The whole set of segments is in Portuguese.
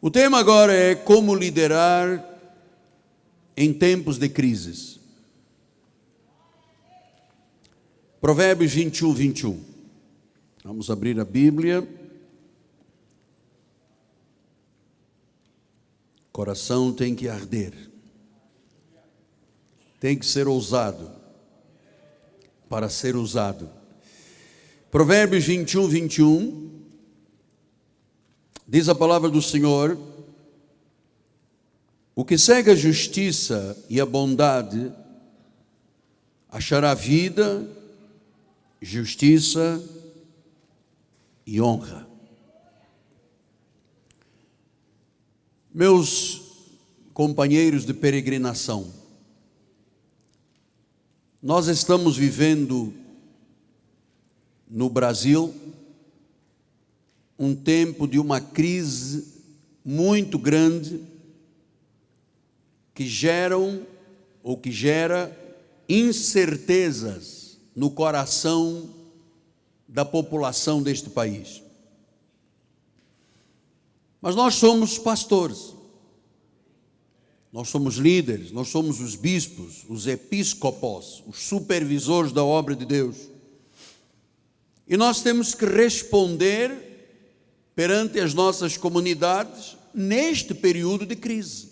O tema agora é como liderar em tempos de crises. Provérbios 21, 21. Vamos abrir a Bíblia. Coração tem que arder. Tem que ser ousado para ser usado. Provérbios 21, 21. Diz a palavra do Senhor: o que segue a justiça e a bondade achará vida, justiça e honra. Meus companheiros de peregrinação, nós estamos vivendo no Brasil um tempo de uma crise muito grande que gera incertezas no coração da população deste país. Mas nós somos pastores, nós somos líderes, nós somos os bispos, os episcopos, os supervisores da obra de Deus. E nós temos que responder perante as nossas comunidades neste período de crise.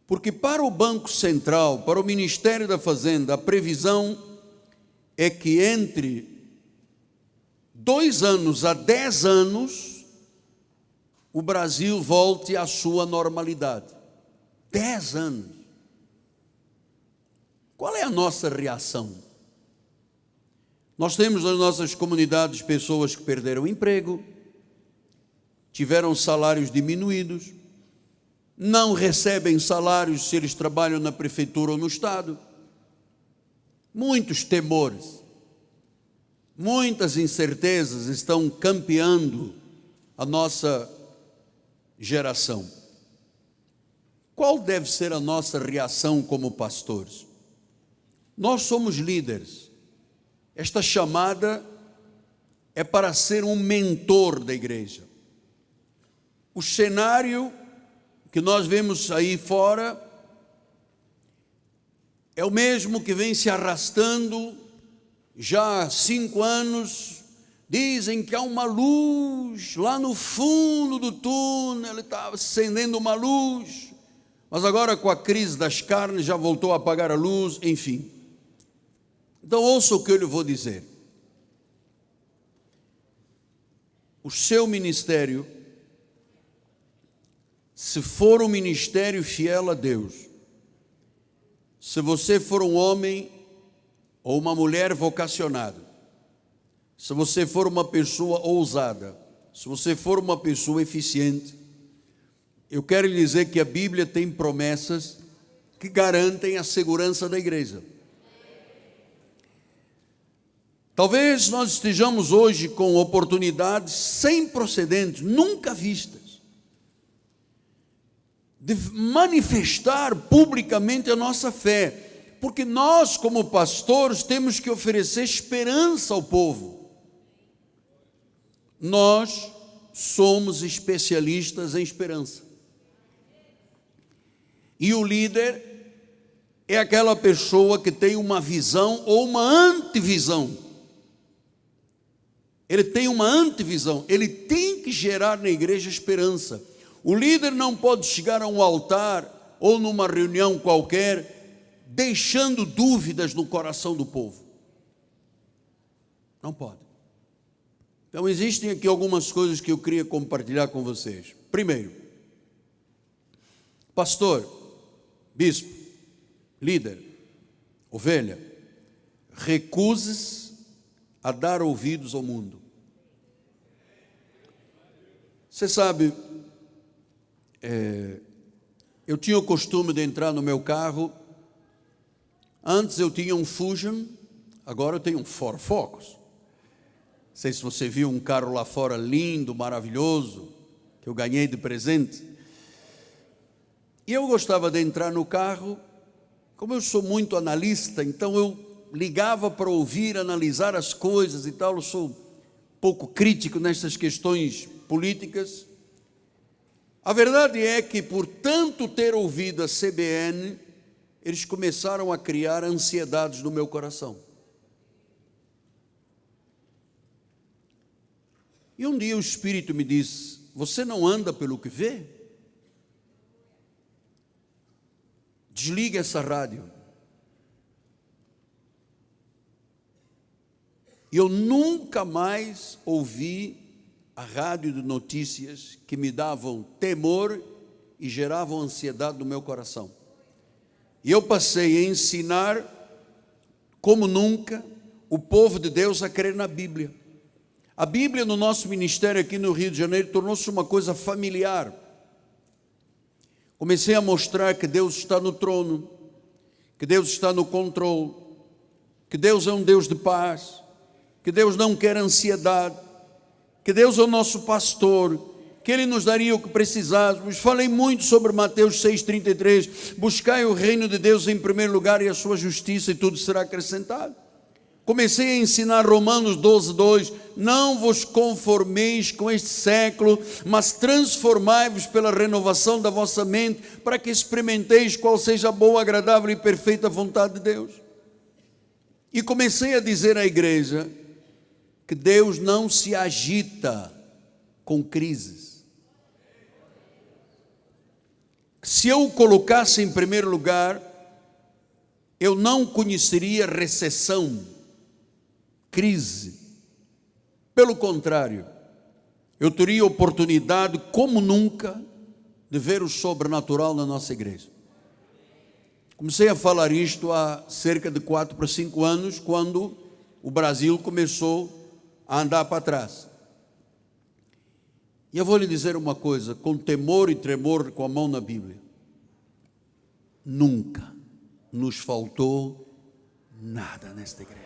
Porque para o Banco Central, para o Ministério da Fazenda, a previsão é que entre 2 anos a 10 anos, o Brasil volte à sua normalidade. 10 anos. Qual é a nossa reação? Nós temos nas nossas comunidades pessoas que perderam o emprego, tiveram salários diminuídos, não recebem salários se eles trabalham na prefeitura ou no estado. Muitos temores, muitas incertezas estão campeando a nossa geração. Qual deve ser a nossa reação como pastores? Nós somos líderes. Esta chamada é para ser um mentor da igreja. O cenário que nós vemos aí fora é o mesmo que vem se arrastando já há 5 anos. Dizem que há uma luz lá no fundo do túnel, ele está acendendo uma luz, mas agora com a crise das carnes já voltou a apagar a luz, enfim. Então ouça o que eu lhe vou dizer. O seu ministério, se for um ministério fiel a Deus, se você for um homem ou uma mulher vocacionado, se você for uma pessoa ousada, se você for uma pessoa eficiente, eu quero lhe dizer que a Bíblia tem promessas que garantem a segurança da igreja. Talvez nós estejamos hoje com oportunidades sem precedentes, nunca vistas, de manifestar publicamente a nossa fé, porque nós, como pastores, temos que oferecer esperança ao povo. Nós somos especialistas em esperança. E o líder é aquela pessoa que tem uma visão ou uma antivisão. Ele tem uma antivisão, ele tem que gerar na igreja esperança. O líder não pode chegar a um altar ou numa reunião qualquer deixando dúvidas no coração do povo. Não pode. Então existem aqui algumas coisas que eu queria compartilhar com vocês. Primeiro, pastor, bispo, líder, ovelha, recuse-se a dar ouvidos ao mundo. Você sabe, eu tinha o costume de entrar no meu carro. Antes eu tinha um Fusion, agora eu tenho um Ford Focus. Não sei se você viu um carro lá fora lindo, maravilhoso, que eu ganhei de presente. E eu gostava de entrar no carro, como eu sou muito analista, então eu ligava para ouvir, analisar as coisas e tal. Eu sou pouco crítico nessas questões políticas. A verdade é que, por tanto ter ouvido a CBN, eles começaram a criar ansiedades no meu coração. E um dia o Espírito me disse: você não anda pelo que vê? Desliga essa rádio. Eu nunca mais ouvi a rádio de notícias que me davam temor e geravam ansiedade no meu coração. E eu passei a ensinar, como nunca, o povo de Deus a crer na Bíblia. A Bíblia no nosso ministério aqui no Rio de Janeiro tornou-se uma coisa familiar. Comecei a mostrar que Deus está no trono, que Deus está no controle, que Deus é um Deus de paz, que Deus não quer ansiedade, que Deus é o nosso pastor, que Ele nos daria o que precisássemos. Falei muito sobre Mateus 6,33, buscai o reino de Deus em primeiro lugar e a sua justiça e tudo será acrescentado. Comecei a ensinar Romanos 12,2, não vos conformeis com este século, mas transformai-vos pela renovação da vossa mente, para que experimenteis qual seja a boa, agradável e perfeita vontade de Deus. E comecei a dizer à igreja que Deus não se agita com crises. Se eu o colocasse em primeiro lugar, eu não conheceria recessão, crise. Pelo contrário, eu teria oportunidade, como nunca, de ver o sobrenatural na nossa igreja. Comecei a falar isto há cerca de 4 para 5 anos, quando o Brasil começou a andar para trás. E eu vou lhe dizer uma coisa, com temor e tremor, com a mão na Bíblia: nunca nos faltou nada nesta igreja.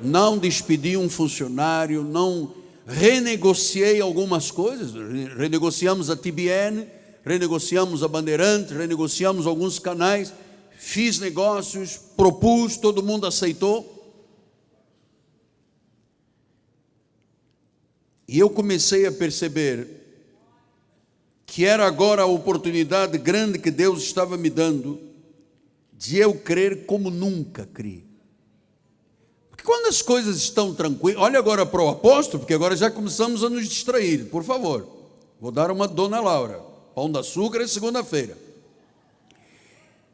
Não despedi um funcionário, não renegociei algumas coisas, renegociamos a TBN, renegociamos a Bandeirantes, renegociamos alguns canais, fiz negócios, propus, todo mundo aceitou. E eu comecei a perceber que era agora a oportunidade grande que Deus estava me dando de eu crer como nunca criei. Porque quando as coisas estão tranquilas, olha agora para o apóstolo, porque agora já começamos a nos distrair, por favor. Vou dar uma Dona Laura, pão de açúcar é segunda-feira.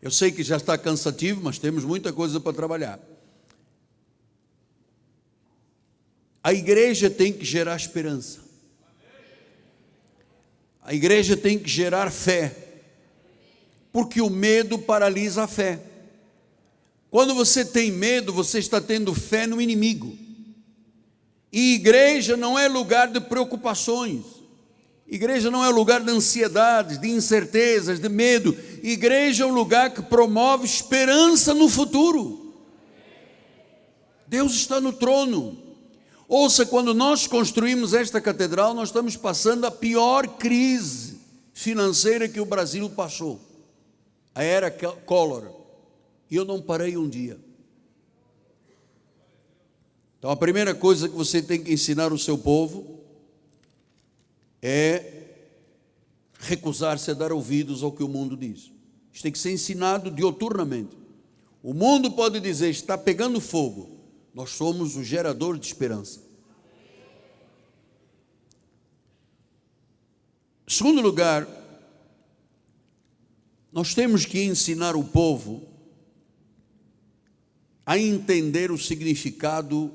Eu sei que já está cansativo, mas temos muita coisa para trabalhar. A igreja tem que gerar esperança. A igreja tem que gerar fé, porque o medo paralisa a fé. Quando você tem medo, você está tendo fé no inimigo. E igreja não é lugar de preocupações. Igreja não é lugar de ansiedades, de incertezas, de medo. Igreja é um lugar que promove esperança no futuro. Deus está no trono. Ouça, quando nós construímos esta catedral, nós estamos passando a pior crise financeira que o Brasil passou. A era Collor. E eu não parei um dia. Então a primeira coisa que você tem que ensinar o seu povo é recusar-se a dar ouvidos ao que o mundo diz. Isso tem que ser ensinado dioturnamente. O mundo pode dizer, está pegando fogo. Nós somos o gerador de esperança. Em segundo lugar, nós temos que ensinar o povo a entender o significado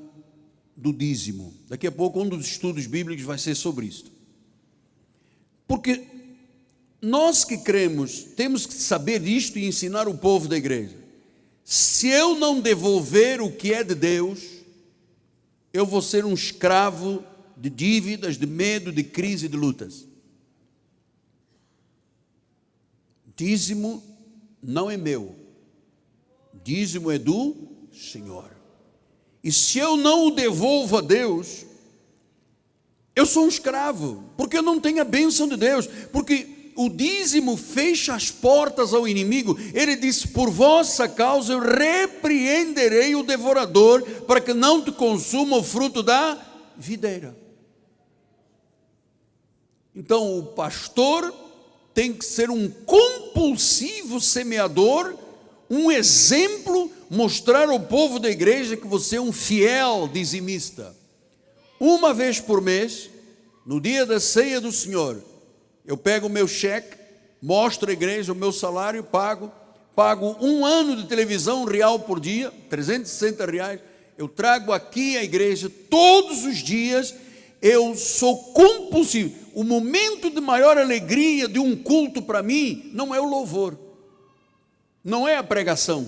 do dízimo. Daqui a pouco um dos estudos bíblicos vai ser sobre isto. Porque nós que cremos, temos que saber isto e ensinar o povo da igreja. Se eu não devolver o que é de Deus, eu vou ser um escravo de dívidas, de medo, de crise, de lutas. Dízimo não é meu. Dízimo é do Senhor. E se eu não o devolvo a Deus, eu sou um escravo, porque eu não tenho a bênção de Deus, porque o dízimo fecha as portas ao inimigo. Ele disse, por vossa causa eu repreenderei o devorador, para que não te consuma o fruto da videira. Então o pastor tem que ser um compulsivo semeador, um exemplo, mostrar ao povo da igreja que você é um fiel dizimista. Uma vez por mês, no dia da ceia do Senhor, eu pego o meu cheque, mostro à igreja o meu salário, pago 1 ano de televisão real por dia, R$360, eu trago aqui à igreja todos os dias. Eu sou compulsivo. O momento de maior alegria de um culto para mim não é o louvor, não é a pregação,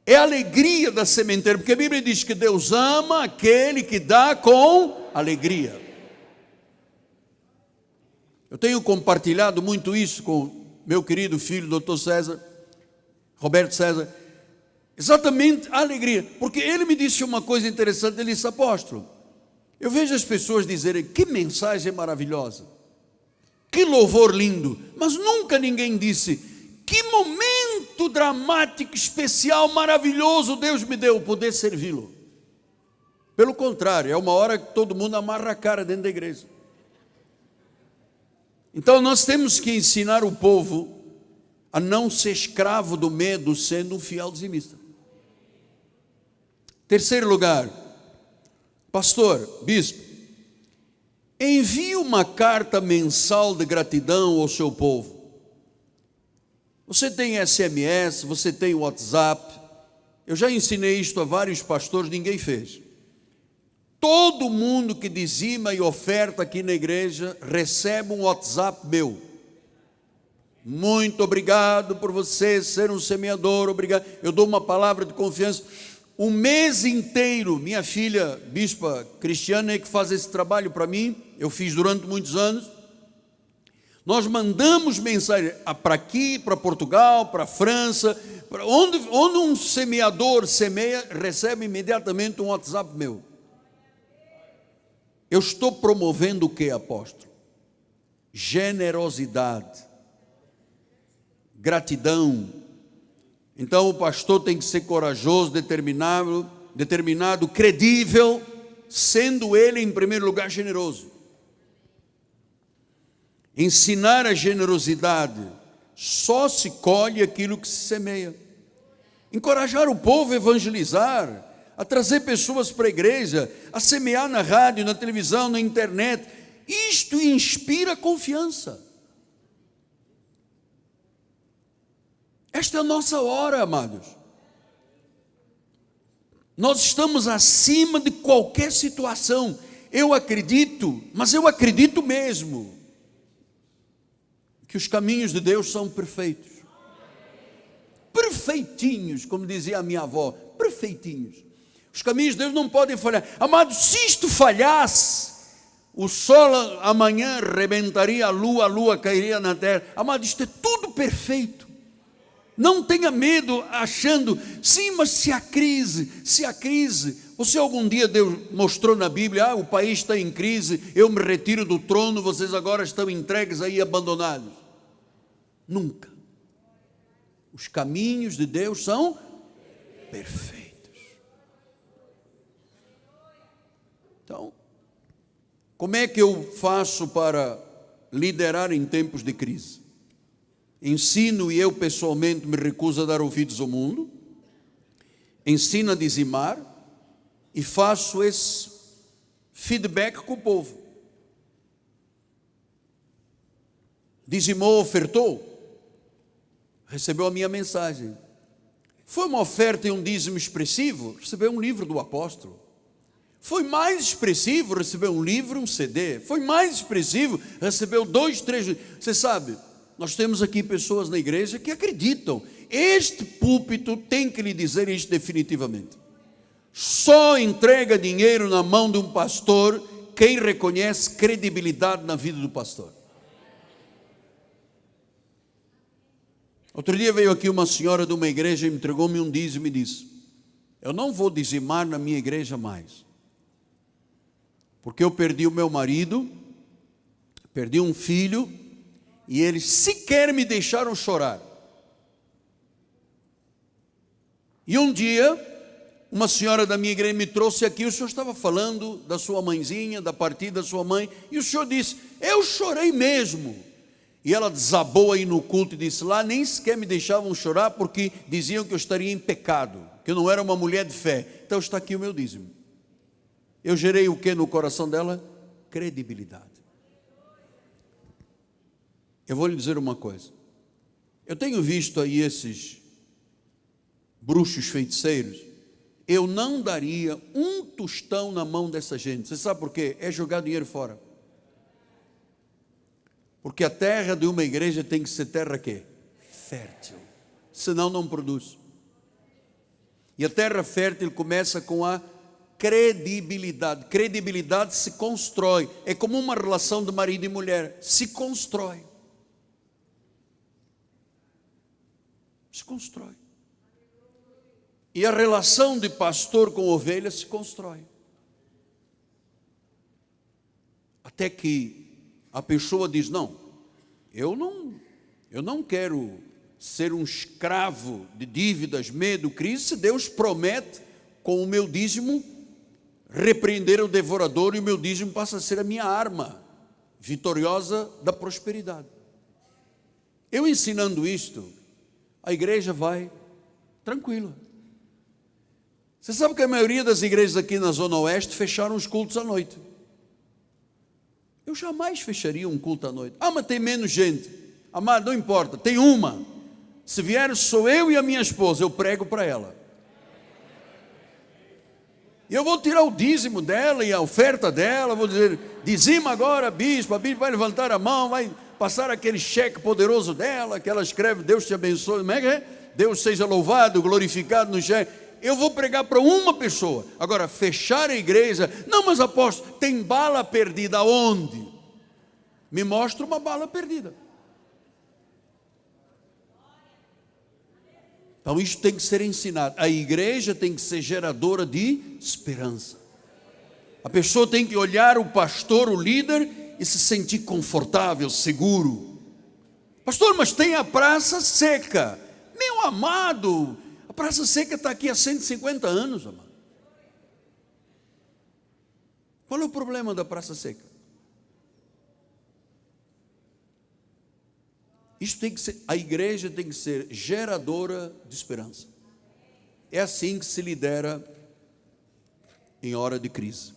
é a alegria da sementeira, porque a Bíblia diz que Deus ama aquele que dá com alegria. Eu tenho compartilhado muito isso com meu querido filho, Dr. César, Roberto César, exatamente a alegria, porque ele me disse uma coisa interessante. Ele disse: apóstolo, eu vejo as pessoas dizerem que mensagem maravilhosa, que louvor lindo, mas nunca ninguém disse que momento dramático, especial, maravilhoso Deus me deu poder servi-lo. Pelo contrário, é uma hora que todo mundo amarra a cara dentro da igreja. Então nós temos que ensinar o povo a não ser escravo do medo, sendo um fiel dizimista. Terceiro lugar, pastor, bispo, envie uma carta mensal de gratidão ao seu povo. Você tem SMS, você tem WhatsApp. Eu já ensinei isto a vários pastores, ninguém fez. Todo mundo que dizima e oferta aqui na igreja recebe um WhatsApp meu. Muito obrigado por você ser um semeador, obrigado. Eu dou uma palavra de confiança. Um mês inteiro, minha filha, bispa Cristiana, é que faz esse trabalho para mim. Eu fiz durante muitos anos. Nós mandamos mensagem para aqui, para Portugal, para a França, para onde um semeador semeia, recebe imediatamente um WhatsApp meu. Eu estou promovendo o que, apóstolo? Generosidade, gratidão. Então o pastor tem que ser corajoso, determinado, credível, sendo ele em primeiro lugar generoso. Ensinar a generosidade, só se colhe aquilo que se semeia. Encorajar o povo a evangelizar, a trazer pessoas para a igreja, a semear na rádio, na televisão, na internet. Isto inspira confiança. Esta é a nossa hora, amados. Nós estamos acima de qualquer situação. Eu acredito, mas eu acredito mesmo, que os caminhos de Deus são perfeitos. Perfeitinhos, como dizia a minha avó, perfeitinhos. Os caminhos de Deus não podem falhar. Amado, se isto falhasse, o sol amanhã rebentaria a lua cairia na terra. Amado, isto é tudo perfeito. Não tenha medo achando, sim, mas se a crise, você algum dia Deus mostrou na Bíblia, o país está em crise, eu me retiro do trono, vocês agora estão entregues aí, abandonados. Nunca. Os caminhos de Deus são perfeitos. Então, como é que eu faço para liderar em tempos de crise? Ensino, e eu pessoalmente me recuso a dar ouvidos ao mundo. Ensino a dizimar e faço esse feedback com o povo. Dizimou, ofertou, recebeu a minha mensagem. Foi uma oferta e um dízimo expressivo, recebeu um livro do apóstolo. Foi mais expressivo, recebeu um livro, um CD. Foi mais expressivo, recebeu 2, 3. Você sabe, nós temos aqui pessoas na igreja que acreditam. Este púlpito tem que lhe dizer isto definitivamente. Só entrega dinheiro na mão de um pastor quem reconhece credibilidade na vida do pastor. Outro dia veio aqui uma senhora de uma igreja e entregou-me um dízimo e disse: eu não vou dizimar na minha igreja mais, porque eu perdi o meu marido, perdi um filho, e eles sequer me deixaram chorar. E um dia, Uma senhora da minha igreja me trouxe aqui, o senhor estava falando da sua mãezinha, da partida da sua mãe, e o senhor disse, eu chorei mesmo. E ela desabou aí no culto e disse, lá nem sequer me deixavam chorar, porque diziam que eu estaria em pecado, que eu não era uma mulher de fé. Então está aqui o meu dízimo. Eu gerei o que no coração dela? Credibilidade. Eu vou lhe dizer uma coisa, eu tenho visto aí esses bruxos feiticeiros, eu não daria um tostão na mão dessa gente. Você sabe por quê? É jogar dinheiro fora. Porque a terra de uma igreja tem que ser terra quê? Fértil. Senão não produz. E a terra fértil começa com a credibilidade. Credibilidade se constrói. É como uma relação de marido e mulher. Se constrói. Se constrói. E a relação de pastor com ovelha se constrói. Até que a pessoa diz, não, eu não quero ser um escravo de dívidas, medo, crise, se Deus promete com o meu dízimo repreender o devorador, e o meu dízimo passa a ser a minha arma vitoriosa da prosperidade. Eu ensinando isto, a igreja vai tranquila. Você sabe que a maioria das igrejas aqui na Zona Oeste fecharam os cultos à noite. Eu jamais fecharia um culto à noite. Ah, mas tem menos gente. Amado, não importa, tem uma. Se vier sou eu e a minha esposa, eu prego para ela. E eu vou tirar o dízimo dela e a oferta dela, vou dizer, dizima agora, bispo, a bispo vai levantar a mão, vai passar aquele cheque poderoso dela, que ela escreve, Deus te abençoe, como é que é? Deus seja louvado, glorificado no cheque. Eu vou pregar para uma pessoa. Agora, fechar a igreja, não, mas apóstolo, tem bala perdida aonde? Me mostra uma bala perdida. Então isso tem que ser ensinado. A igreja tem que ser geradora de esperança. A pessoa tem que olhar o pastor, o líder, e se sentir confortável, seguro. Pastor, mas tem a praça seca. Meu amado, a praça seca está aqui há 150 anos, amado. Qual é o problema da praça seca? Isso tem que ser, a igreja tem que ser geradora de esperança. É assim que se lidera em hora de crise.